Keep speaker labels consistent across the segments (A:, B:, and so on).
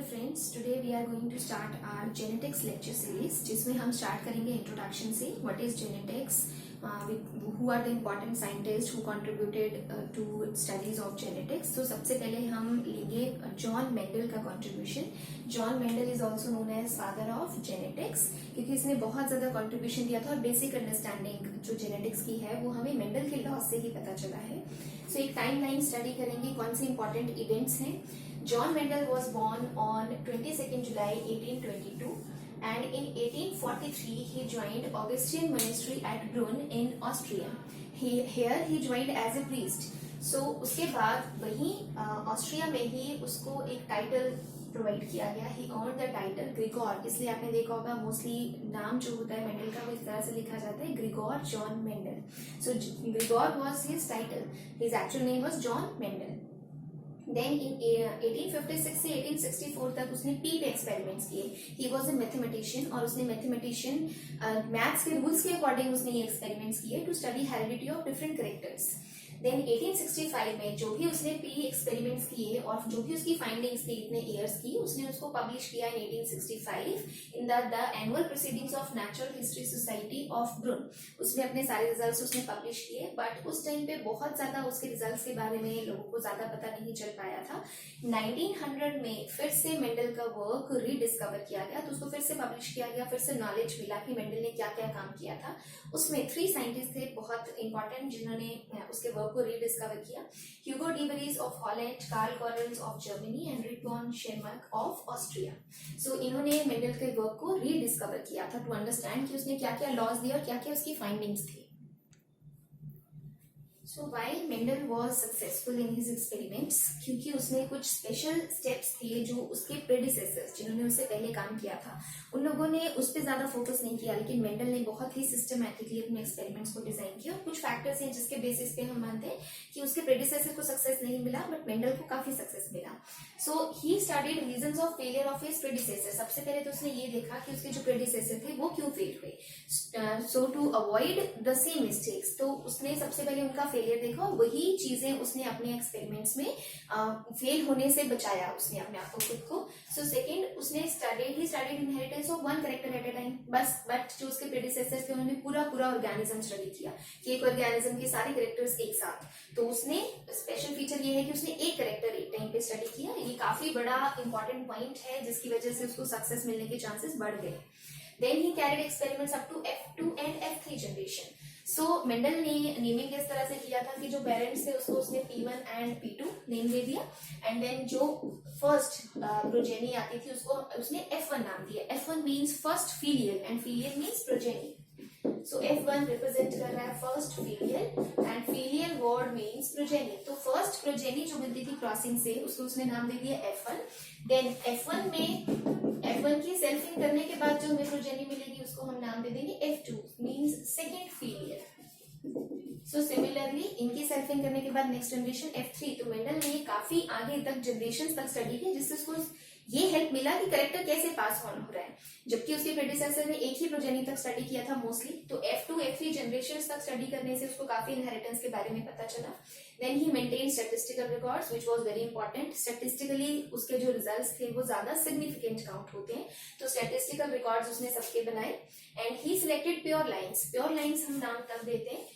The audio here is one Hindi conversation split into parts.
A: Friends, today we are going to start our genetics lecture series जिसमें हम स्टार्ट करेंगे इंट्रोडक्शन से what is genetics, who are the important scientist who contributed to studies of genetics. तो सबसे पहले हम लेंगे जॉन मेंडल का कंट्रीब्यूशन। John Mendel is also known as father of genetics क्योंकि इसने बहुत ज्यादा कंट्रीब्यूशन दिया था और बेसिक अंडरस्टैंडिंग जो जेनेटिक्स की है वो हमें मेंडल के लॉ से ही पता चला है। सो एक टाइम लाइन स्टडी करेंगे कौन से इंपॉर्टेंट इवेंट्स हैं। John Mendel was born on 22nd July 1822 and in 1843 he joined Augustine monastery at Brunn in Austria. Here he joined as a priest. So उसके बाद वहीं ऑस्ट्रिया में ही उसको एक टाइटल प्रोवाइड किया गया। ही earned the title ग्रिगोर, इसलिए आपने देखा होगा मोस्टली नाम जो होता है मेंडल का वो इस तरह से लिखा जाता है, Grigor John Mendel. So Grigor was his title. His actual name was John Mendel. Then in 1856 से 1864 तक उसने पीप एक्सपेरिमेंट्स किए। ही वॉज ए मैथमेटिशियन और उसने मैथमेटिशियन मैथ्स के रूल्स के अकॉर्डिंग उसने ये एक्सपेरिमेंट्स किए to study heredity of different characters. Then 1865 में जो भी उसने पी एक्सपेरिमेंट्स किए और जो भी उसकी फाइंडिंग्स थी इतने ईयर्स की, उसने उसको पब्लिश किया in 1865 in the annual proceedings of natural history society of Brunn. उसमें अपने सारे रिजल्ट्स उसने पब्लिश किए, बट उस टाइम पे बहुत ज्यादा उसके रिजल्ट्स के बारे में लोगों को ज्यादा पता नहीं चल पाया था। 1900 में फिर से मेंडल का वर्क रीडिस्कवर किया गया, तो उसको फिर से पब्लिश किया गया, फिर से नॉलेज मिला कि मेंडल ने क्या क्या काम किया था। उसमें 3 साइंटिस्ट थे बहुत इंपॉर्टेंट जिन्होंने उसके वर्क को रीडिस्कवर किया। Hugo de Vries of Holland, Carl Correns of Germany and रिटॉन शेरमर्क ऑफ ऑस्ट्रिया। सो इन्होंने मेंडल के वर्क को रीडिस्कवर किया था टू अंडरस्टैंड कि उसने क्या क्या लॉज दिए और क्या क्या उसकी फाइंडिंग्स थी। So while Mendel was successful in his experiments, क्योंकि उसने कुछ स्पेशल स्टेप्स थे जो उसके प्रेडिसेसर्स जिन्होंने उससे पहले काम किया था उन लोगों ने उस पर ज्यादा फोकस नहीं किया, लेकिन मेंडल ने बहुत ही सिस्टमैटिकली अपने एक्सपेरिमेंट्स को डिजाइन किया। और कुछ फैक्टर्स हैं जिसके बेसिस पे हम मानते हैं कि उसके प्रेडिसेसर को सक्सेस नहीं मिला बट मेंडल को काफी सक्सेस मिला। So he studied reasons of failure of his predecessor. सबसे पहले तो उसने ये देखा कि उसके जो प्रेडिसेसर थे वो क्यों फेल हुए। So to avoid the same mistakes, तो उसने सबसे पहले उनका फेलियर देखा और वही चीजें उसने अपने एक्सपेरिमेंट्स में फेल होने से बचाया उसने अपने आप को खुद को। सो सेकंड, उसने studied inheritance of one character at a time. बस बट जो उसके प्रेडिसेसर्स थे उन्होंने पूरा ऑर्गेनिज्म स्टडी किया कि एक ऑर्गेनिज्म के सारे कैरेक्टर्स एक साथ। तो उसने स्पेशल फीचर ये है कि उसने एक कैरेक्टर एक टाइम पे स्टडी किया। ये काफी बड़ा इंपॉर्टेंट पॉइंट है जिसकी वजह से उसको सक्सेस मिलने के चांसेस बढ़ गए। Then he carried experiments up to F2 and F3 generation. So Mendel ने नेमिंग इस तरह से किया था कि जो पेरेंट्स थे उसको उसने P1 एंड P2 नेम दे दिया, एंड देन जो फर्स्ट प्रोजेनी आती थी उसको उसने F1 नाम दिया। F1 means first filial and filial means progeny. So F1 represent कर रहा है first filial and filial word means progeny. तो फर्स्ट प्रोजेनी जो मिलती थी क्रॉसिंग से उसको उसने नाम दे दिया F1। देन F1 की सेल्फिंग करने के बाद जो हमें प्रोजेनी मिलेगी उसको हम नाम दे देंगे F2 means second filial. So similarly इनकी सेल्फिंग करने के बाद नेक्स्ट जनरेशन F3। तो मेंडल ने काफी आगे तक जनरेशन तक स्टडी की जिससे उसको ये हेल्प मिला कि कैरेक्टर कैसे पास ऑन हो रहा है, जबकि उसके प्रेडिसेसर ने एक ही प्रोजेनी तक स्टडी किया था मोस्टली। तो F2 F3 जनरेशन तक स्टडी करने से उसको काफी इनहेरिटेंस के बारे में पता चला। Then he maintain statistical records which was very important. Statistically उसके जो रिजल्ट्स थे वो ज्यादा सिग्निफिकेंट काउंट होते हैं, तो स्टैटिस्टिकल रिकॉर्ड्स उसने सबके बनाए। And he selected pure lines. Pure lines हम नाम तब देते हैं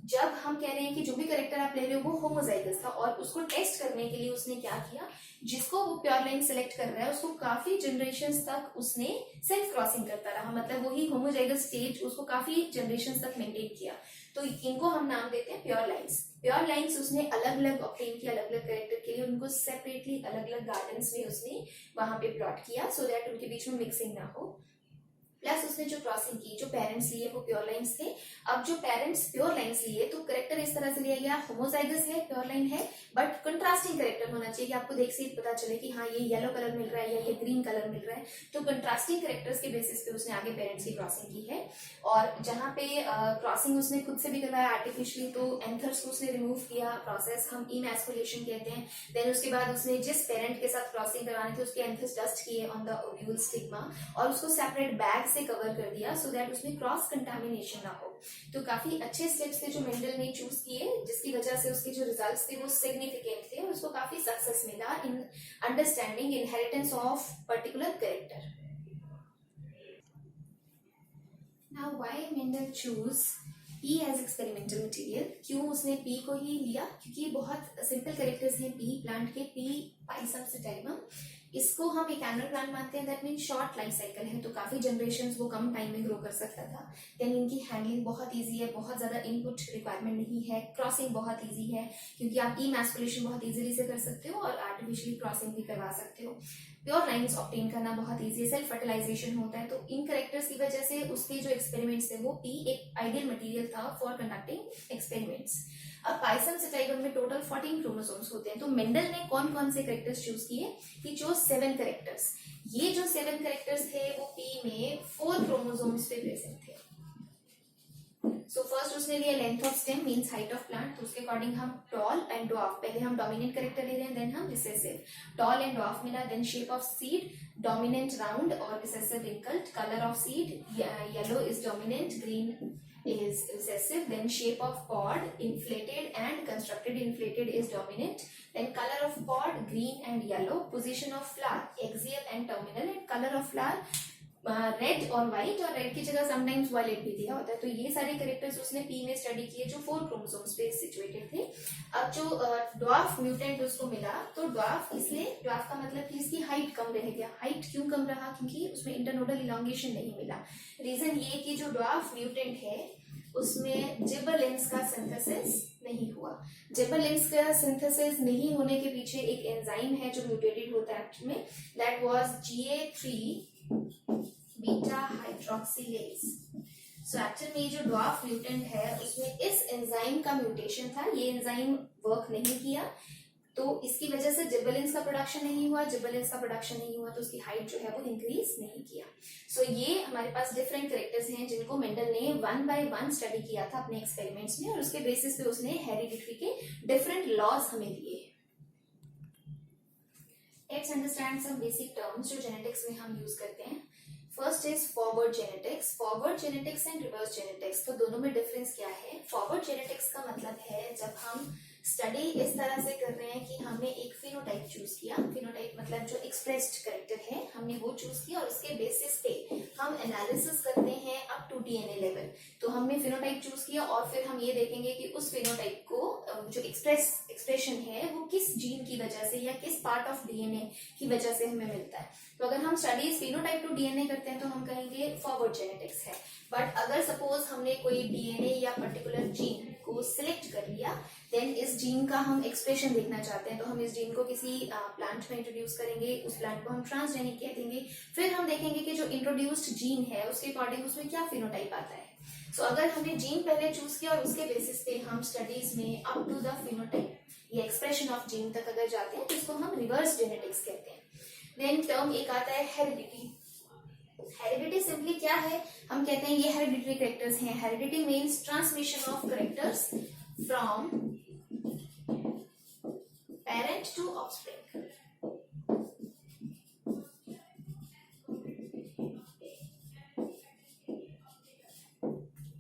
A: जब हम कह रहे हैं कि जो भी कैरेक्टर आप ले रहे हो वो होमोजाइगस था, और उसको टेस्ट करने के लिए उसने क्या किया, जिसको वो प्योर लाइन सेलेक्ट कर रहा है उसको काफी जनरेशंस तक उसने सेल्फ क्रॉसिंग करता रहा, मतलब वही होमोजाइगस स्टेज उसको काफी जनरेशंस तक मेंटेन किया। तो इनको हम नाम देते हैं प्योर लाइन्स। प्योर लाइन्स उसने अलग अलग ऑब्टेन किया अलग अलग कैरेक्टर के लिए, उनको सेपरेटली अलग अलग गार्डन्स में उसने वहां पे प्लॉट किया सो दैट उनके बीच में मिक्सिंग ना हो। प्लस उसने जो क्रॉसिंग की, जो पेरेंट्स लिए वो प्योर लाइन्स थे। अब जो पेरेंट्स प्योर लाइन्स लिए तो करेक्टर इस तरह से लिया गया, होमोजाइगस है, प्योर लाइन है, बट कंट्रास्टिंग करेक्टर होना चाहिए कि आपको देख से पता चले कि हाँ ये येलो कलर मिल रहा है या ये ग्रीन कलर मिल रहा है। तो कंट्रास्टिंग करेक्टर्स के बेसिस पे उसने आगे पेरेंट्स की क्रॉसिंग की है। और जहाँ पे क्रॉसिंग उसने खुद से भी करवाया आर्टिफिशियली, तो एंथर्स को उसने रिमूव किया, प्रोसेस हम इमैस्कुलेशन कहते हैं। देन उसके बाद उसने जिस पेरेंट के साथ क्रॉसिंग करवानी थी उसके एंथर्स डस्ट किए ऑन द ओव्यूल स्टिग्मा और उसको सेपरेट बैग्स गैस से कवर कर दिया सो दैट उसमें क्रॉस कंटामिनेशन ना हो। तो काफी अच्छे स्टेप्स थे जो मेंडल ने चूज किए, जिसकी वजह से उसके जो रिजल्ट्स थे वो सिग्निफिकेंट थे और उसको काफी सक्सेस मिला in understanding inheritance of particular character. Now why Mendel choose P as experimental material? क्यों उसने P को ही लिया? क्योंकि बहुत सिंपल कैरेक्टर्स हैं P प्लांट के, P पाइसम सेटाइवम। इसको हम एक एनुअल प्लांट मानते हैं, that mean short life cycle है, तो काफी जनरेशंस वो कम टाइम में ग्रो कर सकता था। देन इनकी हैंडलिंग बहुत इजी है, बहुत ज्यादा इनपुट रिक्वायरमेंट नहीं है, क्रॉसिंग बहुत इजी है क्योंकि आप इमैस्कुलेशन बहुत इजीली से कर सकते हो और आर्टिफिशियली क्रॉसिंग भी करवा सकते हो। प्योर लाइन्स ऑब्टेन करना बहुत इजी है, सेल्फ फर्टिलाइजेशन होता है। तो इन करेक्टर्स की वजह से उसके जो एक्सपेरिमेंट्स थे वो पी एक आइडियल मटेरियल था फॉर कंडक्टिंग एक्सपेरिमेंट्स। अब पाइसम सेटाइवम में टोटल 14 क्रोमोसोम्स होते हैं, तो मेंडल ने कौन कौन से करेक्टर्स चूज किए? ही चूज 7 करेक्टर्स। ये जो 7 करेक्टर्स थे वो पी में 4 क्रोमोसोम्स पे प्रेजेंट थे। सो फर्स्ट उसने लिया length of stem means height of plant, तो उसके अकॉर्डिंग हम टॉल एंड ड्वार्फ, पहले हम डोमिनेंट करेक्टर ले रहे हैं देन हम रिसेसिव। टॉल एंड ड्वार्फ मिला। Then shape of seed, dominant round और recessive wrinkled. Colour of seed, yellow is dominant, green is recessive. Then shape of pod, inflated and constructed inflated is dominant. Then color of pod, green and yellow. Position of flower, axial and terminal. And color of flower red और व्हाइट, और रेड की जगह समटाइम्स वायलेट भी दिया होता है। तो ये सारे कैरेक्टर्स उसने पी में स्टडी किए जो 4 क्रोमोसोम्स पे सिचुएटेड थे। अब जो ड्वार्फ म्यूटेंट उसको मिला, तो ड्वार्फ इसलिए, ड्वार्फ का मतलब कि इसकी हाइट कम रह गया। हाइट क्यों कम रहा? क्योंकि उसमें इंटरनोडल इलॉन्गेशन नहीं मिला। रीजन ये कि जो ड्वार्फ म्यूटेंट है उसमें जिबरेलिन्स का सिंथेसिस नहीं हुआ। जिबरेलिन्स का सिंथेसिस नहीं होने के पीछे एक एंजाइम है जो म्यूटेटेड होता है एक्ट में, that was GA3 beta hydroxylase. So actual में जो ड्वार्फ म्यूटेंट है उसमें इस एंजाइम का म्यूटेशन था, ये एंजाइम वर्क नहीं किया, तो इसकी वजह से जिबरेलिन्स का प्रोडक्शन नहीं हुआ। जिबरेलिन्स का प्रोडक्शन नहीं हुआ तो उसकी हाइट जो है वो इंक्रीज नहीं किया। सो ये हमारे पास डिफरेंट कैरेक्टर्स हैं जिनको मेंडल ने 1 बाय 1 स्टडी किया था अपने एक्सपेरिमेंट्स में, और उसके बेसिस पे उसने हेरिडिटरी के डिफरेंट लॉज हमें दिए। Let's understand some basic terms जो जेनेटिक्स में हम यूज करते हैं। First is forward genetics. Forward genetics and reverse genetics, तो दोनों में डिफरेंस क्या है? फॉरवर्ड जेनेटिक्स का मतलब है जब हम स्टडी इस तरह से कर रहे हैं कि हमने एक फिनोटाइप चूज किया, फिनोटाइप मतलब जो एक्सप्रेस्ड कैरेक्टर है हमने वो चूज किया, और उसके बेसिस पे हम एनालिसिस करते हैं अप टू डीएनए लेवल। तो हमने फिनोटाइप चूज किया और फिर हम ये देखेंगे कि उस फिनोटाइप को जो एक्सप्रेशन है वो किस जीन की वजह से या किस पार्ट ऑफ डीएनए की वजह से हमें मिलता है। तो अगर हम स्टडीज फिनोटाइप टू डीएनए करते हैं तो हम कहेंगे फॉरवर्ड जेनेटिक्स है। बट अगर सपोज हमने कोई डीएनए या पर्टिकुलर जीन को सिलेक्ट कर लिया, देन इस जीन का हम एक्सप्रेशन देखना चाहते हैं, तो हम इस जीन को किसी प्लांट में इंट्रोड्यूस करेंगे, उस प्लांट को हम ट्रांसजेनिक कह देंगे। फिर हम देखेंगे कि जो इंट्रोड्यूस्ड जीन है उसके अकॉर्डिंग उसमें क्या फिनोटाइप आता है। सो अगर हमने जीन पहले चूज किया और उसके बेसिस पे हम स्टडीज में अप टू द फिनोटाइप या एक्सप्रेशन ऑफ जीन तक अगर जाते हैं तो इसको हम रिवर्स जेनेटिक्स कहते हैं। देन टर्म एक आता है हेरिडिटी। हेरिडिटी सिंपली क्या है? हम कहते हैं ये हेरिडिटरी कैरेक्टर्स हैं। Heredity means transmission of characters from parent to offspring.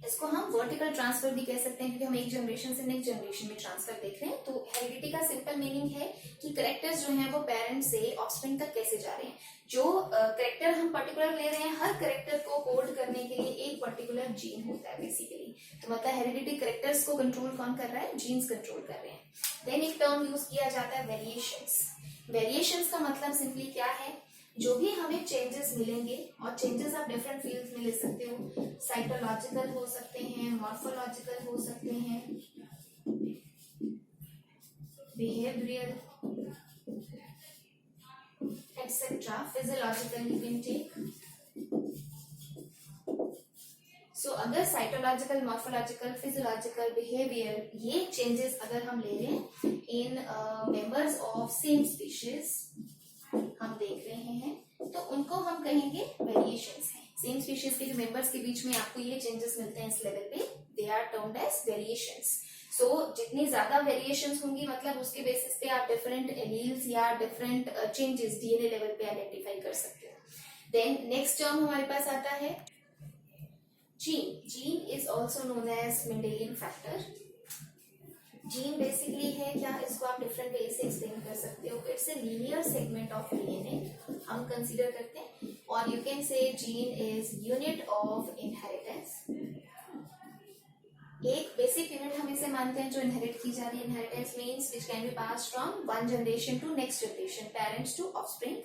A: इसको हम वर्टिकल ट्रांसफर भी कह सकते हैं क्योंकि हम एक जनरेशन से नेक्स्ट जनरेशन में ट्रांसफर देख रहे हैं। तो हेरिडिटी का सिंपल मीनिंग है कि कैरेक्टर्स जो हैं वो पेरेंट से ऑफस्प्रिंग तक कैसे जा रहे हैं। जो कैरेक्टर हम पर्टिकुलर ले रहे हैं, हर कैरेक्टर को कोड करने के लिए एक पर्टिकुलर जीन होता है बेसिकली। तो मतलब हेरिडिटी कैरेक्टर्स को कंट्रोल कौन कर रहा है? जीन्स कंट्रोल कर रहे हैं। देन एक टर्म यूज किया जाता है वेरिएशंस। वेरिएशंस का मतलब सिंपली क्या है? जो भी हमें चेंजेस मिलेंगे, और चेंजेस आप डिफरेंट फील्ड्स में ले सकते हो, साइटोलॉजिकल हो सकते हैं, मॉर्फोलॉजिकल हो सकते हैं, behavioural etcetera, physiological you can take. So अगर साइटोलॉजिकल, मॉर्फोलॉजिकल, फिजियोलॉजिकल, बिहेवियर ये चेंजेस अगर हम ले लें in members of same species हम देख रहे हैं, तो उनको हम कहेंगे वेरिएशंस हैं। सेम स्पीशीज के जो मेंबर्स के बीच में आपको ये चेंजेस मिलते हैं इस लेवल पे, they are termed as variations. So जितनी ज्यादा वेरिएशंस होंगी मतलब उसके बेसिस पे आप डिफरेंट एलील्स या डिफरेंट चेंजेस डीएनए लेवल पे आइडेंटिफाई कर सकते हो। देन नेक्स्ट टर्म हमारे पास आता है gene. Gene is also known as Mendelian factor. Gene basically है क्या, इसको आप डिफरेंट वे से एक्सप्लेन कर सकते हो. It's a linear segment of DNA हम कंसीडर करते हैं, और यू कैन से gene is unit of inheritance. एक बेसिक यूनिट हम इसे मानते हैं जो इनहेरिट की जा रही है. Inheritance means which can be pass from one generation to next generation, parents to offspring.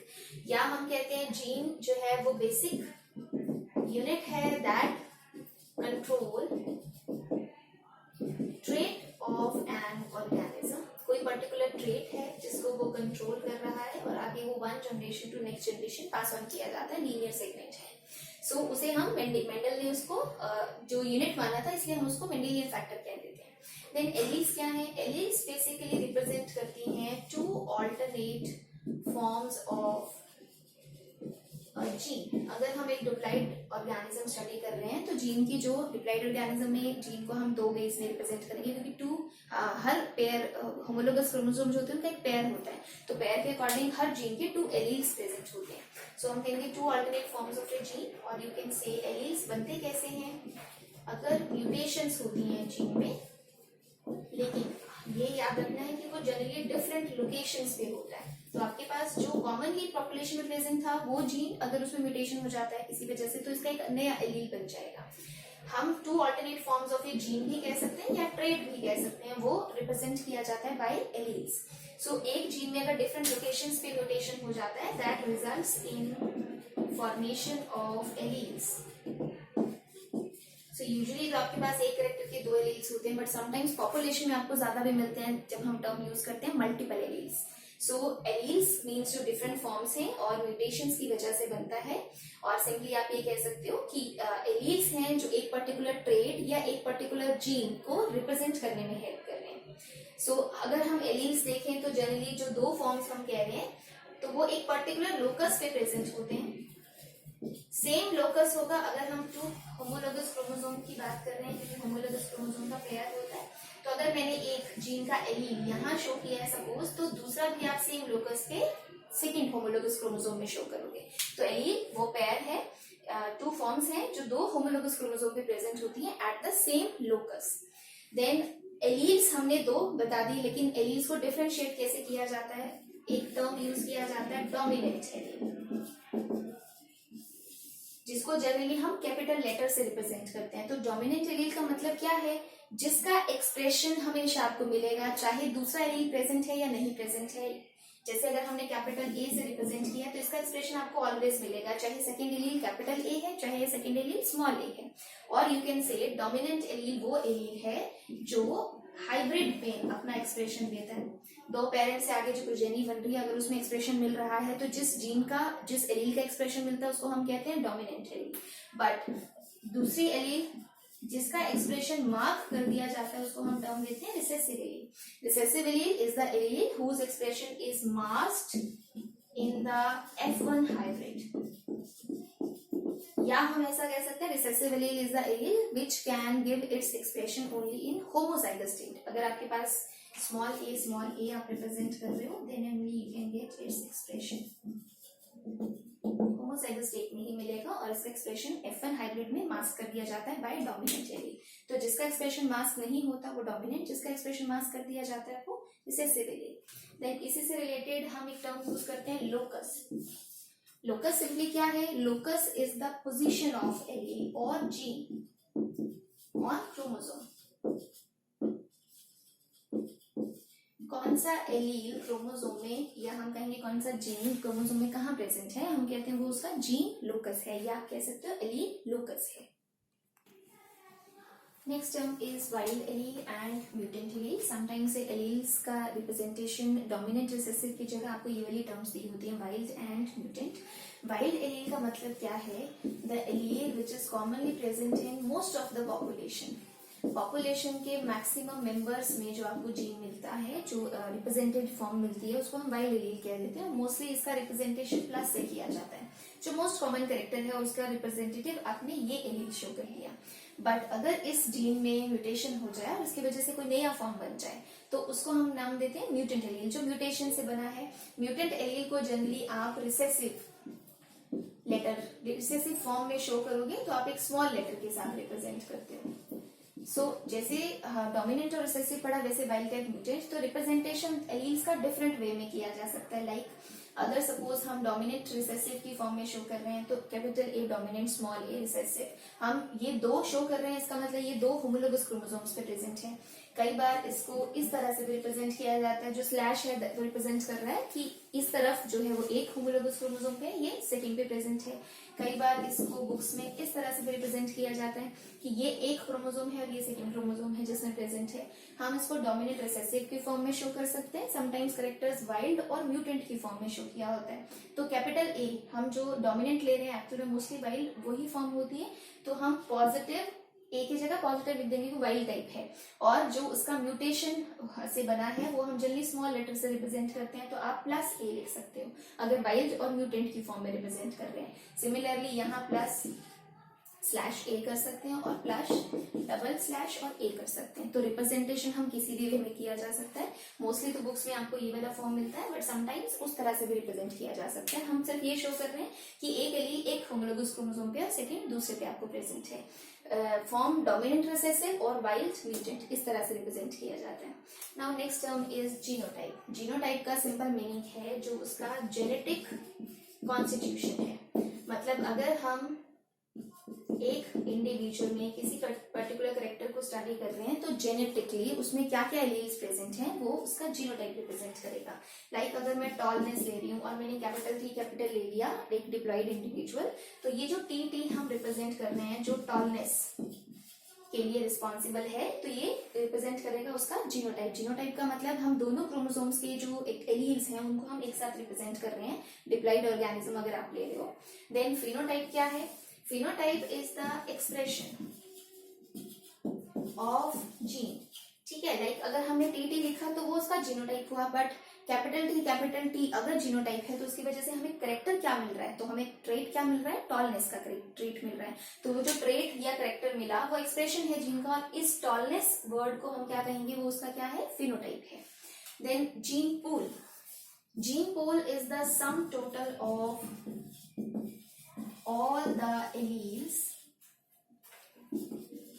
A: या हम कहते हैं जीन जो है वो बेसिक यूनिट है that control trait of an organism. कोई पर्टिकुलर ट्रेट है जिसको वो कंट्रोल कर रहा है और आगे वो one generation to next generation pass on किया जाता है. लीनियर सेगमेंट है. सो उसे हम मेंडल ने उसको जो यूनिट माना था, इसलिए हम उसको मेंडेलियन फैक्टर कह देते हैं. देन एलील्स क्या है? एलील्स बेसिकली रिप्रेजेंट करती हैं two alternate forms of gene. अगर हम एक डिप्लॉइड ऑर्गेनिज्म स्टडी कर रहे हैं तो जीन की जो डिप्लॉइड ऑर्गेनिज्म में जीन को हम दो वेज में रिप्रेजेंट करेंगे, क्योंकि टू हर पेयर होमोलोगस क्रोमोसोम जो होते हैं उनका एक पेयर होता है, तो पेयर के अकॉर्डिंग हर जीन के टू एलील्स प्रेजेंट होते हैं. सो हम कहेंगे two alternate forms of a gene. और यू कैन से एलील्स बनते कैसे हैं? अगर म्यूटेशंस होती हैं जीन में, लेकिन ये याद रखना है कि वो जनरली डिफरेंट लोकेशंस पे होता है. तो आपके पास जो कॉमनली पॉपुलेशन में प्रेजेंट था वो जीन अगर उसमें म्यूटेशन हो जाता है किसी वजह से, तो इसका एक नया एलील बन जाएगा. हम two alternate forms of a gene भी कह सकते हैं या ट्रेट भी कह सकते हैं, वो रिप्रेजेंट किया जाता है बाय एलील्स. सो एक जीन में अगर डिफरेंट लोकेशंस पे म्यूटेशन हो जाता है, that results in formation of alleles. So usually तो आपके पास एक कैरेक्टर के दो एलील्स होते हैं, बट समटाइम्स पॉपुलेशन में आपको ज्यादा भी मिलते हैं जब हम टर्म यूज करते हैं मल्टीपल एलील्स. सो एलील्स मीन्स जो डिफरेंट फॉर्म्स हैं और म्यूटेशंस की वजह से बनता है. और सिंपली आप ये कह सकते हो कि एलील्स हैं जो एक पर्टिकुलर ट्रेट या एक पर्टिकुलर जीन को रिप्रेजेंट करने में हेल्प कर रहे हैं. सो अगर हम एलील्स देखें तो जनरली जो दो फॉर्म्स हम कह रहे हैं तो वो एक पर्टिकुलर लोकस पे प्रेजेंट होते हैं. सेम लोकस होगा अगर हम टू होमोलोगस क्रोमोसोम की बात कर रहे हैं, क्योंकि होमोलोगस क्रोमोसोम का पेयर होता है. तो अगर मैंने एक जीन का एलील यहाँ शो किया है सपोज, तो दूसरा भी आप सेम लोकस पे सेकेंड होमोलोगस क्रोमोसोम में शो करोगे. तो एलील वो पेयर है, टू फॉर्म्स हैं जो दो होमोलोगस क्रोमोसोम पे प्रेजेंट होती हैं at the same locus. Then alleles हमने दो बता दी, लेकिन एलील्स को डिफरेंशिएट कैसे किया जाता है? एक टर्म यूज किया जाता है डोमिनेंट एलील, जिसको जनरली हम कैपिटल लेटर से रिप्रेजेंट करते हैं. तो डोमिनेंट एलील का मतलब क्या है? जिसका एक्सप्रेशन हमेशा आपको मिलेगा चाहे दूसरा एलील प्रेजेंट है या नहीं प्रेजेंट है. जैसे अगर हमने कैपिटल ए से रिप्रेजेंट किया तो इसका एक्सप्रेशन आपको ऑलवेज मिलेगा, चाहे सेकंड एलील कैपिटल ए है चाहे सेकंड एलील स्मॉल ए है. और यू कैन से डोमिनेंट एलील वो एलील है जो हाइब्रिड में अपना एक्सप्रेशन देता है. दो पेरेंट्स से आगे जो प्रोजेनी बन रही है, अगर उसमें एक्सप्रेशन मिल रहा है तो जिस जीन का जिस एलील का एक्सप्रेशन मिलता है उसको हम कहते हैं डोमिनेंट एलील. बट दूसरी एलील जिसका एक्सप्रेशन मार्क कर दिया जाता है उसको हम टर्म देते हैं recessive allele. Recessive allele is the allele whose expression is masked in the F1 hybrid. या हम ऐसा कह सकते हैं recessive allele is the allele which can give its expression only in homozygous state. अगर आपके पास स्मॉल ए आप रिप्रेजेंट कर रहे हो, then only you can get its expression. Homozygous state में ही मिलेगा और इसका एक्सप्रेशन F1 हाइब्रिड में मास्क कर दिया जाता है बाय डोमिनेंट एलील. तो जिसका एक्सप्रेशन मास्क नहीं होता वो डोमिनेंट, जिसका एक्सप्रेशन मास्क कर दिया जाता है वो रिसेसिव एलील. देन इसी से रिलेटेड हम एक टर्म यूज करते हैं लोकस. लोकस सिंपली क्या है? Locus is the position of allele और जीन ऑन क्रोमोसोम. कौन सा एलील क्रोमोसोम में या हम कहेंगे कौन सा जीन क्रोमोसोम में कहाँ प्रेजेंट है, हम कहते हैं वो उसका जीन लोकस है, या आप कह सकते हो एलील लोकस है. Next term is wild allele and mutant allele. Sometimes alleles का रिप्रेजेंटेशन डोमिनेंट रिसेसिव की जगह आपको ये वाली टर्म्स दी होती है, wild and mutant. Wild allele का मतलब क्या है? The allele which is commonly present in most of the population के मैक्सिमम मेंबर्स में जो आपको जीन मिलता है, जो रिप्रेजेंटेड फॉर्म मिलती है, उसको हम वाइल्ड एलील कह देते हैं. मोस्टली इसका रिप्रेजेंटेशन प्लस से किया जाता है. जो मोस्ट कॉमन कैरेक्टर है और उसका रिप्रेजेंटेटिव आपने ये एलील शो कर दिया. बट अगर इस जीन में म्यूटेशन हो जाए और इसकी वजह से कोई नया फॉर्म बन जाए तो उसको हम नाम देते हैं म्यूटेंट एलील, जो म्यूटेशन से बना है. म्यूटेंट एलील को जनरली आप रिसेसिव लेटर रिसेसिव फॉर्म में शो करोगे तो आप एक स्मॉल लेटर के साथ रिप्रेजेंट करते हो। सो जैसे डोमिनेंट और रिसेसिव पढ़ा वैसे वाइल्ड टाइप म्यूटेंट, तो रिप्रेजेंटेशन एलील्स का डिफरेंट वे में किया जा सकता है। लाइक अगर सपोज हम डोमिनेंट रिसेसिव की फॉर्म में शो कर रहे हैं तो capital A dominant small A recessive, हम ये दो शो कर रहे हैं, इसका मतलब ये दो होमोलोगस क्रोमोसोम्स पे प्रेजेंट है। कई बार इसको इस तरह से भी रिप्रेजेंट किया जाता है, जो स्लैश है वो रिप्रेजेंट कर रहा है कि इस तरफ जो है वो एक होमोलोगस क्रोमोसोम पे, ये सेकंड पे प्रेजेंट है। कई बार इसको बुक्स में इस तरह से भी रिप्रेजेंट किया जाता है कि ये एक क्रोमोसोम है और ये सेकंड क्रोमोसोम है जिसमें प्रेजेंट है। हम इसको डोमिनेंट रिसेसिव की फॉर्म में शो कर सकते हैं। समटाइम्स करेक्टर्स वाइल्ड और म्यूटेंट की फॉर्म में शो किया होता है। तो कैपिटल ए हम जो डोमिनेंट ले रहे हैं एक्चुअली मोस्टली वाइल्ड वही फॉर्म होती है, तो हम पॉजिटिव ए की जगह पॉजिटिव लिख देंगे कि वाइल्ड टाइप है, और जो उसका म्यूटेशन से बना है वो हम जनरली स्मॉल लेटर से रिप्रेजेंट करते हैं, तो आप प्लस ए लिख सकते हो अगर वाइल्ड और म्यूटेंट की फॉर्म में रिप्रेजेंट कर रहे हैं। सिमिलरली यहाँ प्लस स्लैश ए कर सकते हैं और प्लस डबल स्लैश और ए कर सकते हैं। तो रिप्रेजेंटेशन हम किसी भी वे में किया जा सकता है। मोस्टली तो बुक्स में आपको ये वाला फॉर्म मिलता है, बट समटाइम्स उस तरह से भी रिप्रेजेंट किया जा सकता है। हम सिर्फ ये शो कर रहे हैं कि एक एलील एक होमोलोगस क्रोमोसोम पे और सेकंड दूसरे पे आपको प्रेजेंट है। फॉर्म डोमिनेंट रिसेसिव और वाइल्ड म्यूटेंट इस तरह से रिप्रेजेंट किया जाता है। Now next term is genotype. Genotype का सिंपल मीनिंग है जो उसका जेनेटिक कॉन्स्टिट्यूशन है। मतलब अगर हम एक इंडिविजुअल में किसी पर्टिकुलर करेक्टर को स्टडी कर रहे हैं तो जेनेटिकली उसमें क्या क्या एलील्स प्रेजेंट हैं वो उसका जीनोटाइप रिप्रेजेंट करेगा। लाइक अगर मैं टॉलनेस ले रही हूँ और मैंने कैपिटल T कैपिटल ले लिया एक डिप्लॉयड इंडिविजुअल, तो ये जो टी हम रिप्रेजेंट कर रहे हैं जो टॉलनेस के लिए रिस्पॉन्सिबल है, तो ये रिप्रेजेंट करेगा उसका जीनोटाइप। जीनोटाइप का मतलब हम दोनों क्रोमोसोम्स के जो एलील्स हैं उनको हम एक साथ रिप्रेजेंट कर रहे हैं, डिप्लॉयड ऑर्गेनिज्म अगर आप ले रहे हो। देन फिनोटाइप क्या है? Phenotype is the expression of gene. ठीक है, लाइक अगर हमने टी लिखा तो वो उसका जीनोटाइप हुआ, बट कैपिटल टी अगर जीनोटाइप है तो उसकी वजह से हमें करेक्टर क्या मिल रहा है, तो हमें ट्रेट क्या मिल रहा है? टॉलनेस का ट्रेट मिल रहा है। तो वो जो ट्रेट या करेक्टर मिला वो एक्सप्रेशन है जीन का, और इस टॉलनेस वर्ड को हम क्या कहेंगे? वो उसका क्या है? फिनोटाइप है। Then gene pool. Gene pool is the sum total of all the alleles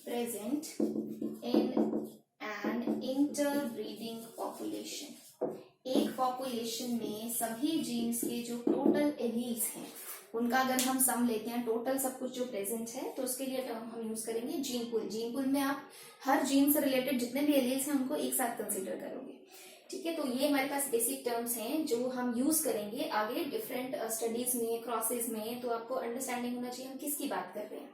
A: present in an interbreeding population। एक पॉपुलेशन में सभी जीन्स के जो टोटल एलील्स हैं उनका अगर हम सम लेते हैं, टोटल सब कुछ जो प्रेजेंट है, तो उसके लिए टर्म हम यूज करेंगे जीन पूल। जीन पूल में आप हर जीन से रिलेटेड जितने भी एलील्स हैं उनको एक साथ कंसीडर करोगे। ठीक है, तो ये हमारे पास बेसिक टर्म्स हैं जो हम यूज करेंगे आगे डिफरेंट स्टडीज में, क्रॉसेज में, तो आपको अंडरस्टैंडिंग होना चाहिए हम किसकी बात कर रहे हैं।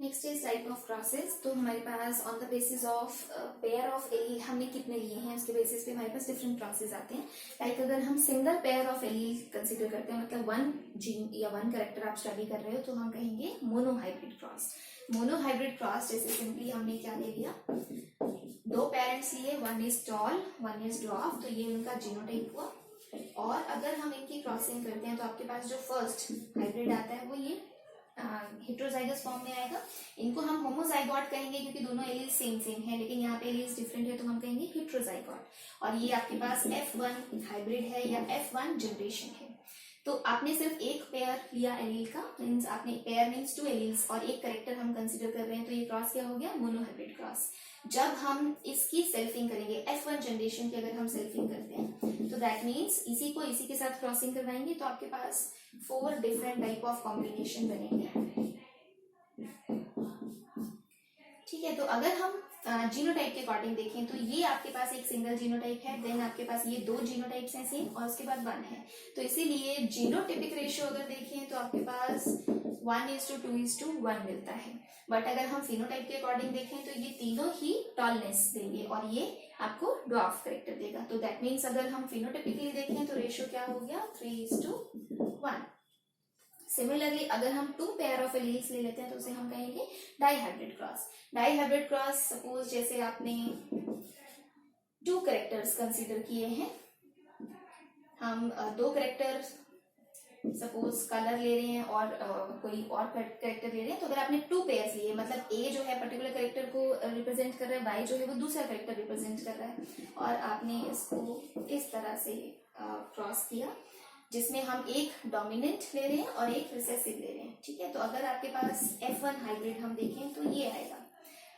A: Next is type of crosses. तो हमारे pass on the basis of pair of allele हमने कितने लिए हैं उसके बेसिस पे हमारे पास डिफरेंट क्रॉसेज आते हैं। लाइक अगर हम single pair of allele consider करते हैं, मतलब वन जीन या वन कैरेक्टर आप स्टडी कर रहे हो, तो हम कहेंगे मोनोहाइब्रिड क्रॉस। मोनोहाइब्रिड क्रॉस जैसे सिंपली हमने क्या ले लिया, दो पेरेंट्स लिए, one is tall one is dwarf, तो ये उनका जीनोटाइप हुआ। और अगर हम इनकी क्रॉसिंग करते हैं तो आपके पास जो फर्स्ट हाइब्रिड आता है वो ये हेट्रोजाइगस फॉर्म में आएगा। इनको हम होमोजाइगोट कहेंगे क्योंकि दोनों एलील सेम है, लेकिन यहाँ पे एलील्स डिफरेंट है तो हम कहेंगे हेट्रोजाइगोट। और ये आपके पास F1 हाइब्रिड है या F1 जनरेशन है। तो आपने सिर्फ एक पेयर लिया एलील का, मीन्स आपने पेयर मीन्स 2 एलील्स और एक करेक्टर हम कंसीडर कर रहे हैं, तो ये क्रॉस क्या हो गया? Monohybrid cross. जब हम इसकी सेल्फिंग करेंगे, F1 जनरेशन की अगर हम सेल्फिंग करते हैं तो दैट मीन्स इसी को इसी के साथ क्रॉसिंग करवाएंगे तो आपके पास 4 डिफरेंट टाइप ऑफ कॉम्बिनेशन बनेंगे। ठीक है, तो अगर हम जीनोटाइप के अकॉर्डिंग देखें तो ये आपके पास एक सिंगल जीनोटाइप है, देन आपके पास ये 2 जीनोटाइप्स हैं सेम, और उसके बाद 1 है। तो इसीलिए जीनोटिपिक रेशियो अगर देखें तो आपके पास 1:2:1 मिलता है। बट अगर हम फिनोटाइप के अकॉर्डिंग देखें तो ये तीनों ही टॉलनेस देंगे और ये आपको ड्वार्फ करेक्टर देगा। तो दैट मीन्स अगर हम फिनोटिपिकली देखें तो रेशियो क्या हो गया? 3:1। सिमिलरली अगर हम 2 पेयर ऑफ एलील्स ले लेते हैं तो उसे हम कहेंगे dihybrid cross. Dihybrid cross suppose जैसे आपने 2 कैरेक्टर्स कंसीडर किए हैं, हम 2 कैरेक्टर सपोज कलर ले रहे हैं और कोई और कैरेक्टर ले रहे हैं, तो अगर आपने 2 पेयर्स लिए, मतलब ए जो है पर्टिकुलर कैरेक्टर को रिप्रेजेंट कर रहा है, वाई जो है वो दूसरा कैरेक्टर रिप्रेजेंट कर रहा है, और आपने इसको इस तरह से क्रॉस किया। जिसमें हम एक डोमिनेंट ले रहे हैं और एक रिसेसिव ले रहे हैं, ठीक है। तो अगर आपके पास F1 हाइब्रिड हम देखें तो ये आएगा,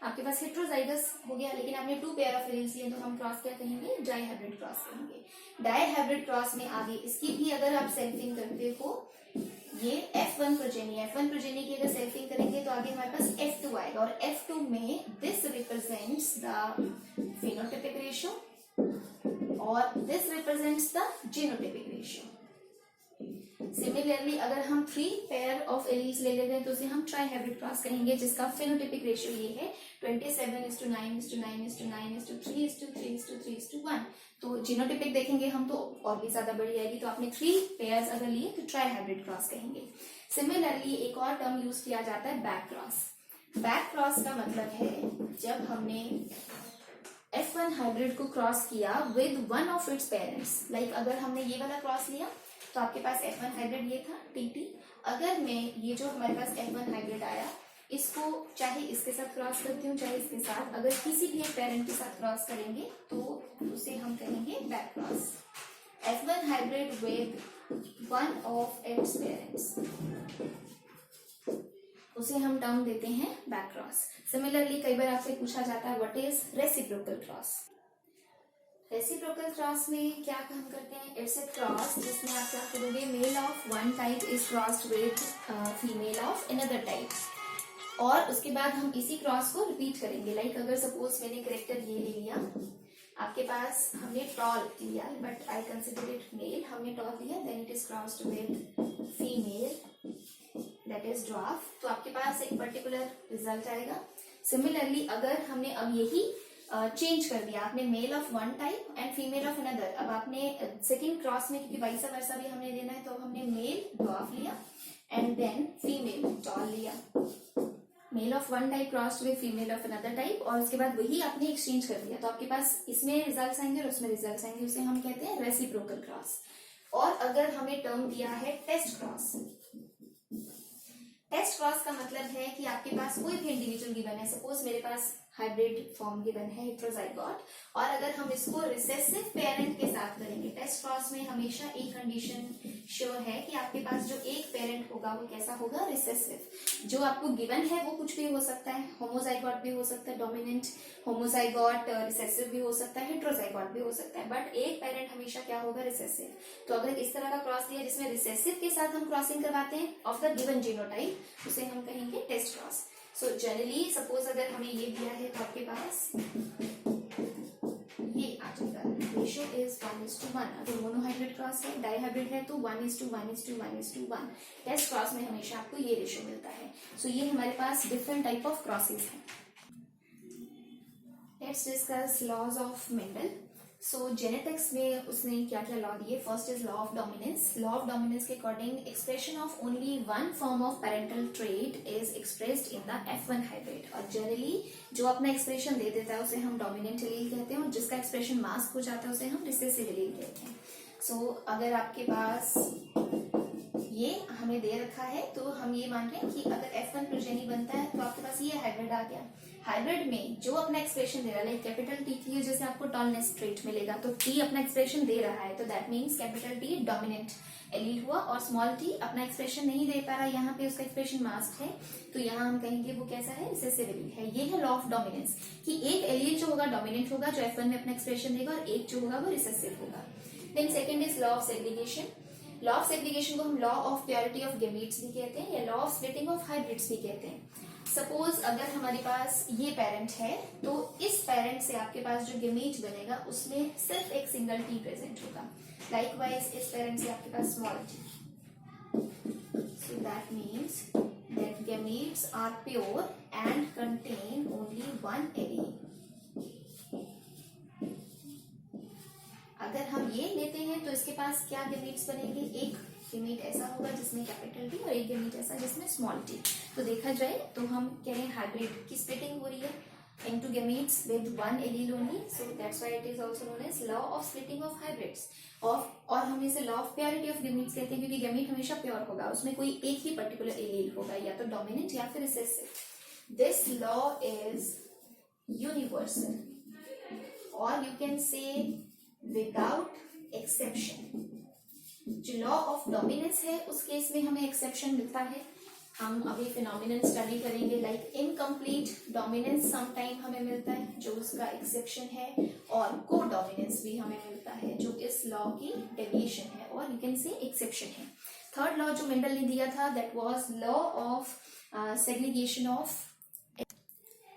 A: आपके पास हेट्रोजाइगस हो गया, लेकिन आपने 2 पेयर ऑफ एलील्स लिए तो हम क्रॉस क्या कहेंगे, डाई हाइब्रिड क्रॉस कहेंगे। डाई हाइब्रिड क्रॉस में आगे इसकी भी अगर आप सेल्फिंग करते हो, ये F1 प्रोजेनी की अगर सेल्फिंग करेंगे तो आगे हमारे पास F2 आएगा, और F2 में this represents the phenotypic ratio और this represents the genotypic ratio. Similarly अगर हम 3 पेयर ऑफ एलील्स ले लेते हैं तो उसे हम ट्राई हाइब्रिड क्रॉस कहेंगे, जिसका फिनोटाइपिक रेशियो ये है 27:9:9:9:3:3:3:1। तो जीनोटाइपिक देखेंगे हम तो और भी ज्यादा बड़ी आएगी, तो आपने 3 पेयर्स अगर लिए तो ट्राई हाइब्रिड क्रॉस कहेंगे। सिमिलरली एक और टर्म यूज किया जाता है बैक क्रॉस। बैक क्रॉस का मतलब है जब हमने F1 हाइब्रिड को क्रॉस किया with one of its parents, like अगर हमने ये वाला क्रॉस लिया तो आपके पास F1 हाइब्रिड ये था TT, अगर मैं ये जो हमारे पास F1 हाइब्रिड आया इसको चाहे इसके साथ क्रॉस करती हूँ चाहे इसके साथ, अगर किसी भी एक पेरेंट के साथ क्रॉस करेंगे तो उसे हम कहेंगे back cross. F1 hybrid with one of its parents, उसे हम टर्म देते हैं बैक क्रॉस। सिमिलरली कई बार आपसे पूछा जाता है what is reciprocal cross. Reciprocal cross में क्या हम करते हैं, इट्स ए क्रॉस जिसमें आप क्या करोगे, male of one type is crossed with female of another type, और उसके बाद हम इसी क्रॉस को रिपीट करेंगे। लाइक अगर सपोज मैंने करेक्टर ये ले लिया, आपके पास हमने टॉल लिया but I consider it male, हमने टॉल लिया then it is crossed with female that is dwarf, तो आपके पास एक पर्टिकुलर रिजल्ट आएगा। सिमिलरली अगर हमने अब यही चेंज कर दिया, आपने male of one type and female of another, अब आपने सेकंड क्रॉस में क्योंकि वाइसा वर्सा भी हमने देना है तो हमने मेल ड्वार्फ लिया एंड देन फीमेल टॉल लिया, male of one type crossed with female of another type, और उसके बाद वही आपने एक्सचेंज कर दिया तो आपके पास इसमें रिजल्ट्स आएंगे और उसमें रिजल्ट्स आएंगे, उसे हम कहते हैं रेसिप्रोकल क्रॉस। और अगर हमें टर्म दिया है टेस्ट क्रॉस, टेस्ट क्रॉस का मतलब है कि आपके पास कोई भी इंडिविजुअल गिवन है, सपोज मेरे पास हाइब्रिड फॉर्म गिवन है हेट्रोजाइगोट, और अगर हम इसको रिसेसिव पेरेंट के साथ करेंगे, टेस्ट क्रॉस में हमेशा एक कंडीशन श्योर है कि आपके पास जो एक पेरेंट होगा वो कैसा होगा, रिसेसिव। जो आपको गिवन है वो कुछ भी हो सकता है, होमोजाइगोट भी हो सकता है, डोमिनेंट होमोजाइगोट, रिसेसिव भी हो सकता है, हेट्रोजाइगोट भी हो सकता है, बट एक पेरेंट हमेशा क्या होगा, रिसेसिव। तो अगर इस तरह का क्रॉस दिया जिसमें रिसेसिव के साथ हम क्रॉसिंग करवाते हैं ऑफ द गिवन जीनोटाइप, उसे हम कहेंगे test cross. So generally suppose अगर हमें ये दिया है तो आपके पास ये आ जाएगा, रेशियो इज 1:1। अगर मोनोहाइब्रिड क्रॉस है, डाई हाइब्रिड है तो 1:1:1:1। टेस्ट क्रॉस में हमेशा आपको ये रेशियो मिलता है। सो ये हमारे पास डिफरेंट टाइप ऑफ क्रॉसेस हैं। Let's discuss laws of Mendel. So genetics में उसने क्या क्या लॉ दिए, first is law of dominance. Law of dominance के according expression of only one form of parental trait is expressed in the F1 हाइब्रिड, और जनरली जो अपना एक्सप्रेशन दे देता है उसे हम डोमिनेंट एलील कहते हैं, और जिसका एक्सप्रेशन मास्क हो जाता है उसे हम रिसेसिव एलील कहते हैं। सो अगर आपके पास ये हमें दे रखा है तो हम ये मान रहे हैं कि अगर F1 प्रोजेनी बनता है तो आपके पास ये हाइब्रिड आ गया। हाइब्रिड में जो अपना एक्सप्रेशन दे रहा है, लाइक कैपिटल T की वजह से आपको टॉलनेस ट्रेट मिलेगा, तो T अपना एक्सप्रेशन दे रहा है तो that means capital T dominant allele हुआ, और स्मॉल t अपना एक्सप्रेशन नहीं दे पा रहा, यहाँ पे उसका एक्सप्रेशन मास्क है तो यहाँ हम कहेंगे वो कैसा है, रिसेसिव एलील है। ये है लॉ ऑफ डोमिनेंस कि एक एलील जो होगा डोमिनेंट होगा, जो F1 में अपना एक्सप्रेशन देगा, और एक जो होगा वो रिसेसिव होगा। Then second is law of segregation. Law of segregation को हम law of purity of gametes भी कहते हैं या law of splitting of hybrids भी कहते हैं। सपोज अगर हमारे पास ये पेरेंट है तो इस पेरेंट से आपके पास जो गेमीट बनेगा उसमें सिर्फ एक सिंगल टी प्रेजेंट होगा। लाइकवाइज इस पेरेंट से आपके पास small T, so that means that gametes are pure and contain only one allele. अगर हम ये लेते हैं तो इसके पास क्या गेमीट्स बनेंगे, एक गेमीट ऐसा होगा जिसमें कैपिटल टी और एक गेमीट ऐसा जिसमें स्मॉल टी। तो देखा जाए तो हम कह रहे हैं हाइब्रिड की स्प्लिटिंग हो रही है into gametes with one allele only, so that's why it is also known as law of splitting of hybrids और हम इसे law of purity of gametes कहते हैं क्योंकि gamete हमेशा प्योर होगा, उसमें कोई एक ही पर्टिकुलर एलील होगा, या तो डोमिनेंट या फिर recessive. This law is universal और you can say without exception। जो लॉ ऑफ डोमिनेंस है उस केस में हमें एक्सेप्शन मिलता है। हम अभी फिनोमिनन स्टडी करेंगे लाइक इनकम्प्लीट डोमिनेंस समटाइम हमें मिलता है जो उसका एक्सेप्शन है, और को डोमिनेंस भी हमें मिलता है जो इस लॉ की डेविएशन है और यू कैन से एक्सेप्शन है। थर्ड लॉ जो मेंडल ने दिया था that was law of segregation of,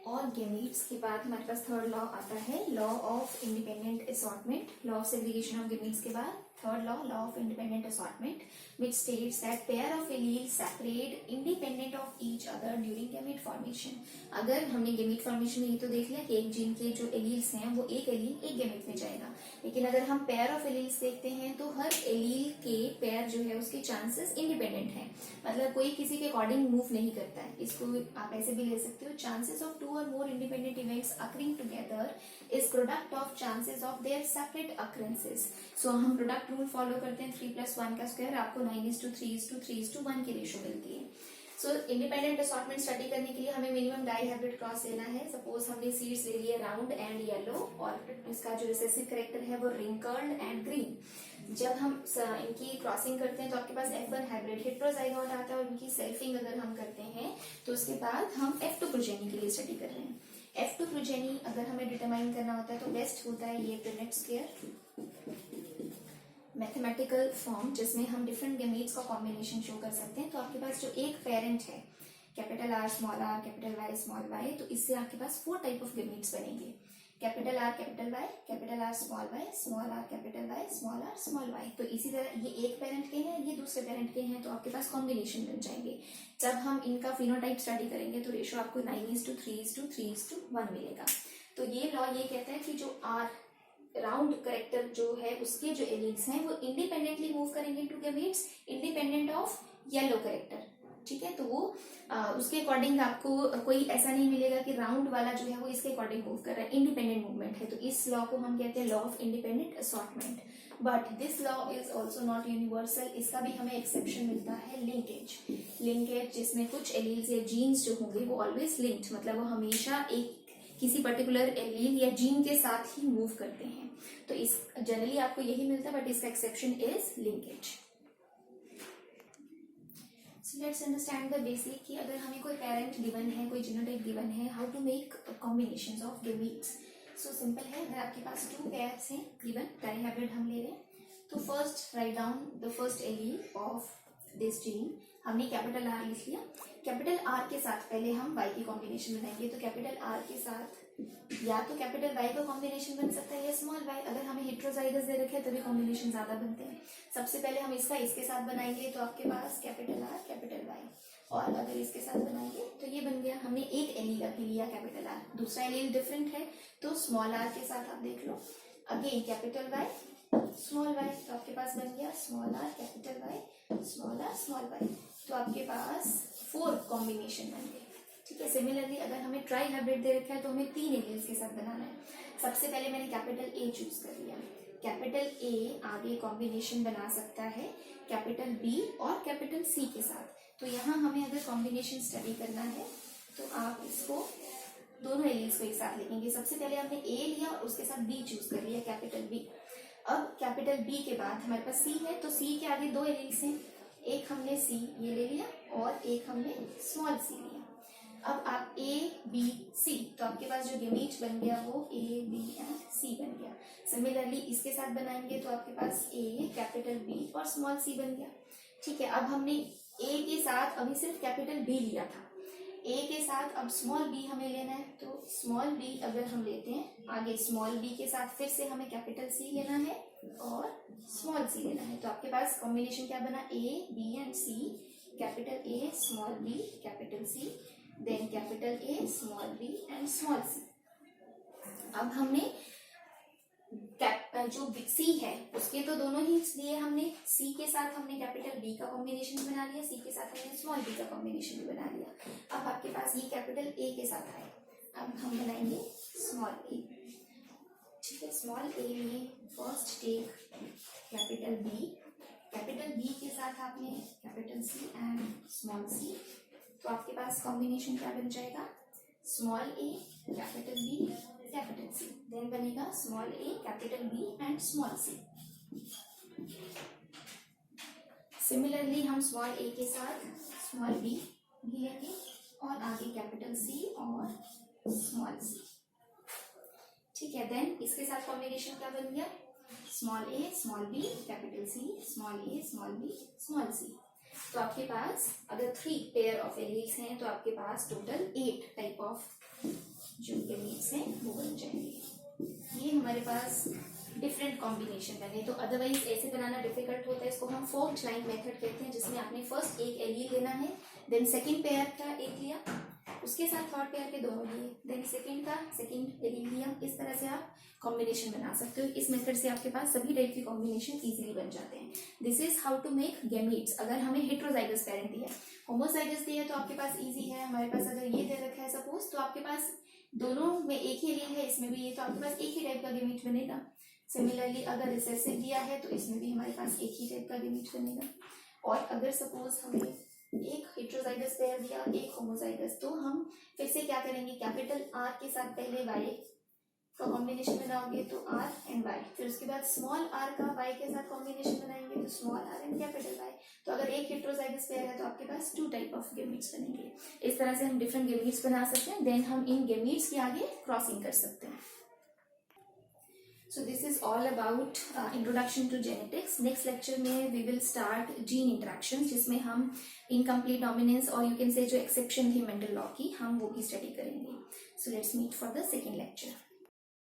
A: और गेमीट्स के बाद हमारे पास थर्ड लॉ आता है law of independent assortment. Law of segregation of gametes के बाद third law of independent assortment which states that pair of alleles separate independent of each other during gamete formation। अगर हमने गेमीट फॉर्मेशन में ये तो देख लिया कि एक जीन के जो एलील्स हैं वो एक एलील एक गेमीट में जाएगा, लेकिन अगर हम पेयर ऑफ एलील्स देखते हैं तो हर एलील के पेयर जो है उसके चांसेस इंडिपेंडेंट हैं, मतलब कोई किसी के अकॉर्डिंग मूव नहीं करता है। इसको आप ऐसे भी ले सकते हो, chances of two or more independent events occurring together is product of chances of their separate occurrences. So हम प्रोडक्ट रूल फॉलो करते हैं 3+1 का स्क्वायर, आपको 9:3:3:1 की रेशो मिलती है। सो इंडिपेंडेंट असॉर्टमेंट स्टडी करने के लिए हमें मिनिमम डाई हाइब्रिड क्रॉस लेना है। सपोज हमने सीड्स ले लिए राउंड एंड येलो, और इसका जो रिसेसिव कैरेक्टर है वो रिंकल्ड एंड ग्रीन। जब हम इनकी क्रॉसिंग करते हैं तो आपके पास F1 हाइब्रिड हेटेरोजाइगोट आता है, और इनकी सेल्फिंग अगर हम करते हैं तो उसके बाद हम F2 प्रोजेनी के लिए स्टडी कर रहे हैं। F2 प्रोजेनी अगर हमें डिटरमाइन करना होता है तो बेस्ट होता है ये प्रिनेट स्क्वायर मैथमेटिकल फॉर्म, जिसमें हम डिफरेंट गेमीट्स का कॉम्बिनेशन शो कर सकते हैं। तो आपके पास जो एक पेरेंट है capital R small r capital Y small y, तो इससे आपके पास 4 टाइप ऑफ गेमीट्स बनेंगे, capital R capital Y, capital R small y, small r capital Y, small r small y। तो इसी तरह ये एक पेरेंट के हैं, ये दूसरे पेरेंट के हैं, तो आपके पास कॉम्बिनेशन बन जाएंगे। जब हम इनका फिनोटाइप स्टडी करेंगे तो रेशो आपको 9:3:3:1 मिलेगा। तो ये लॉ ये कहता है कि जो R राउंड करेक्टर जो है उसके जो एलील्स हैं वो इंडिपेंडेंटली मूव करेंगे to gametes independent of yellow character. ठीक है, तो वो उसके अकॉर्डिंग आपको कोई ऐसा नहीं मिलेगा कि राउंड वाला जो है वो इसके अकॉर्डिंग मूव कर रहा है, इंडिपेंडेंट मूवमेंट है। तो इस लॉ को हम कहते हैं law of independent assortment. But this law is also not universal, इसका भी हमें एक्सेप्शन मिलता है लिंकेज। लिंकेज जिसमें कुछ एलील्स या जीन्स जो होंगे वो ऑलवेज लिंक्ड, मतलब वो हमेशा एक किसी पर्टिकुलर एलील या जीन के साथ ही मूव करते हैं। तो इस जनरली आपको यही मिलता है, बट इसका exception is linkage. So let's understand the basic कि अगर हमें कोई पेरेंट गिवन है, कोई जीनोटाइप गिवन है, how to make combinations of gametes. So simple है, अगर आपके पास 2 पेयर्स हैं गिवन, डाई हाइब्रिड हम ले रहे हैं, तो first write down the first allele of this gene. हमने कैपिटल R लिख लिया, कैपिटल R के साथ पहले हम Y की कॉम्बिनेशन बनाएंगे। तो कैपिटल R के साथ या तो कैपिटल Y का कॉम्बिनेशन बन सकता है या स्मॉल y। अगर हमें हेटेरोजाइगस दे रखे हैं तभी कॉम्बिनेशन ज्यादा बनते हैं। सबसे पहले हम इसका इसके साथ बनाएंगे, तो आपके पास कैपिटल R कैपिटल Y, और अगर इसके साथ बनाएंगे तो ये बन गया। हमने एक एलील अभी लिया कैपिटल R, दूसरा एलील डिफरेंट है तो स्मॉल r के साथ आप देख लो, again capital Y small y, तो आपके पास बन गया small r capital Y small r small y। तो आपके पास 4 कॉम्बिनेशन बन गए। ठीक है, सिमिलरली अगर हमें ट्राई हाइब्रिड दे रखा है तो हमें 3 एलील्स के साथ बनाना है। सबसे पहले मैंने कैपिटल A चूज कर लिया, कैपिटल A आगे कॉम्बिनेशन बना सकता है कैपिटल B और कैपिटल C के साथ। तो यहाँ हमें अगर कॉम्बिनेशन स्टडी करना है तो आप इसको दोनों एलील्स को एक साथ लिखेंगे। सबसे पहले हमने A लिया और उसके साथ B चूज कर लिया कैपिटल B। अब कैपिटल B के बाद हमारे पास C है, तो C के आगे 2 एलील्स हैं, एक हमने C ये ले लिया और एक हमने स्मॉल c लिया। अब आप A B C, तो आपके पास जो गेमीट बन गया वो A B एंड C बन गया। सिमिलरली इसके साथ बनाएंगे तो आपके पास A कैपिटल B और स्मॉल c बन गया। ठीक है, अब हमने A के साथ अभी सिर्फ कैपिटल B लिया था, A के साथ अब स्मॉल b हमें लेना है, तो स्मॉल b अगर हम लेते हैं आगे स्मॉल b के साथ फिर से हमें कैपिटल C लेना है और स्मॉल c लेना है। तो आपके पास कॉम्बिनेशन क्या बना, A B and C, capital A small b capital C, then capital A small b and small c। अब हमने जो C है उसके तो दोनों ही लिए हमने, C के साथ हमने कैपिटल B का कॉम्बिनेशन बना लिया, C के साथ हमने स्मॉल b का कॉम्बिनेशन भी बना लिया। अब आपके पास ये कैपिटल A के साथ आए, अब हम बनाएंगे स्मॉल a। ठीक है, स्मॉल a में फर्स्ट टेक कैपिटल B के साथ आपने capital C and small c। तो आपके पास कॉम्बिनेशन क्या बन जाएगा, small a capital B capital C, then बनेगा small a capital B and small c। Similarly हम स्मॉल ए के साथ स्मॉल बी भी लेंगे और आगे कैपिटल सी और स्मॉल सी। ठीक है, देन इसके साथ कॉम्बिनेशन क्या बन गया, small A small B capital C, small A small B small C. तो आपके पास अगर 3 पेयर ऑफ एलील्स हैं तो आपके पास टोटल 8 टाइप ऑफ जो एलील्स हैं वो बन जाएंगे। ये हमारे पास डिफरेंट कॉम्बिनेशन बने। तो अदरवाइज ऐसे बनाना डिफिकल्ट होता है, इसको हम फोर्थ लाइन मेथड कहते हैं, जिसमें आपने फर्स्ट एक एलील लेना है, देन सेकंड पेयर का एक लिया, उसके साथ थर्ड पेयर के दोनों लिए, देन सेकंड का सेकंड एलील लिया। इस तरह से आप कॉम्बिनेशन बना सकते हो। इस मेथड से आपके पास सभी टाइप के कॉम्बिनेशन इजीली बन जाते हैं। This is how to make gametes. अगर हमें हेट्रोजाइगस पेरेंट दिया, होमोजाइगस दिया तो आपके पास इजी है। हमारे पास अगर ये दे रखा है सपोज, तो आपके पास दोनों में एक ही एलील है, इसमें भी ये, तो आपके पास एक ही टाइप का गैमीट बनेगा। सिमिलरली अगर रिसेसिव दिया है तो इसमें भी हमारे पास एक ही टाइप का गैमीट बनेगा। और अगर सपोज हमें एक हेट्रोजाइगस पेयर दिया, एक होमोजाइगस, तो हम फिर से क्या करेंगे, कैपिटल आर के साथ पहले वाई का कॉम्बिनेशन बनाओगे तो आर एंड वाई, फिर उसके बाद स्मॉल आर का वाई के साथ कॉम्बिनेशन बनाएंगे तो small R and capital Y. तो अगर एक हेट्रोजाइगस पेयर है तो आपके पास 2 टाइप ऑफ गैमीट्स बनेंगे। इस तरह से हम डिफरेंट गैमीट्स बना सकते हैं। देन हम इन गैमीट्स के आगे क्रॉसिंग कर सकते हैं। So this is all about introduction to genetics. Next lecture में we will start gene interactions, जिसमें हम incomplete dominance और you can say जो exception थी mental law की, हम वो भी study करेंगे. So let's meet for the second lecture.